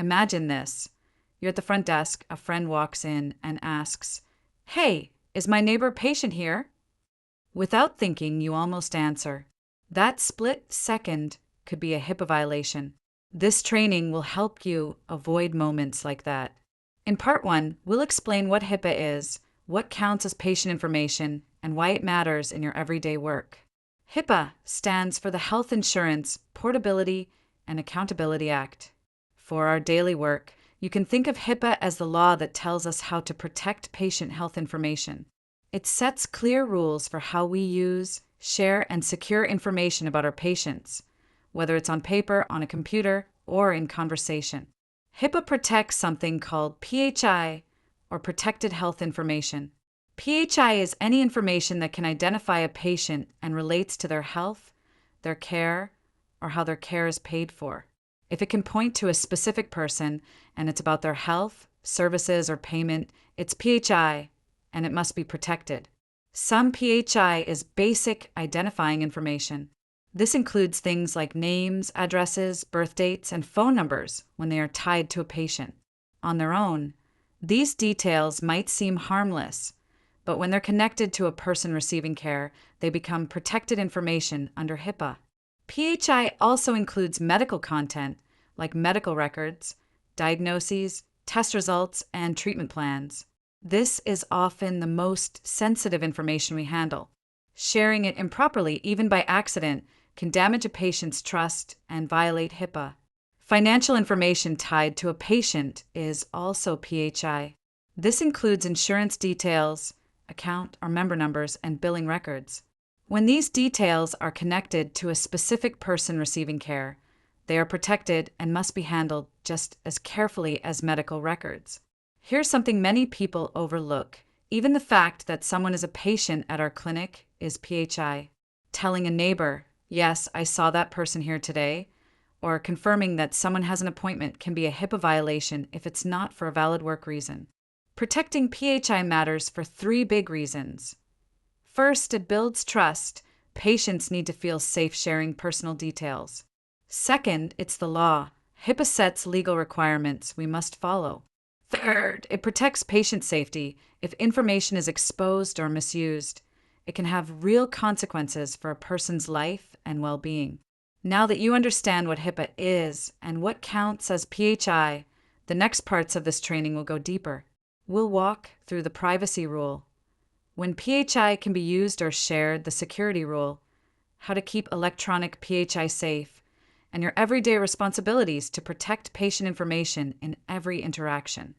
Imagine this. You're at the front desk, a friend walks in and asks, "Hey, is my neighbor patient here?" Without thinking, you almost answer. That split second could be a HIPAA violation. This training will help you avoid moments like that. In part one, we'll explain what HIPAA is, what counts as patient information, and why it matters in your everyday work. HIPAA stands for the Health Insurance, Portability, and Accountability Act. For our daily work, you can think of HIPAA as the law that tells us how to protect patient health information. It sets clear rules for how we use, share, and secure information about our patients, whether it's on paper, on a computer, or in conversation. HIPAA protects something called PHI, or Protected Health Information. PHI is any information that can identify a patient and relates to their health, their care, or how their care is paid for. If it can point to a specific person and it's about their health, services, or payment, it's PHI, and it must be protected. Some PHI is basic identifying information. This includes things like names, addresses, birth dates, and phone numbers when they are tied to a patient. On their own, these details might seem harmless, but when they're connected to a person receiving care, they become protected information under HIPAA. PHI also includes medical content like medical records, diagnoses, test results, and treatment plans. This is often the most sensitive information we handle. Sharing it improperly, even by accident, can damage a patient's trust and violate HIPAA. Financial information tied to a patient is also PHI. This includes insurance details, account or member numbers, and billing records. When these details are connected to a specific person receiving care, they are protected and must be handled just as carefully as medical records. Here's something many people overlook. Even the fact that someone is a patient at our clinic is PHI. Telling a neighbor, "Yes, I saw that person here today," or confirming that someone has an appointment can be a HIPAA violation if it's not for a valid work reason. Protecting PHI matters for three big reasons. First, it builds trust. Patients need to feel safe sharing personal details. Second, it's the law. HIPAA sets legal requirements we must follow. Third, it protects patient safety. If information is exposed or misused, it can have real consequences for a person's life and well-being. Now that you understand what HIPAA is and what counts as PHI, the next parts of this training will go deeper. We'll walk through the privacy rule, when PHI can be used or shared, the security rule, how to keep electronic PHI safe, and your everyday responsibilities to protect patient information in every interaction.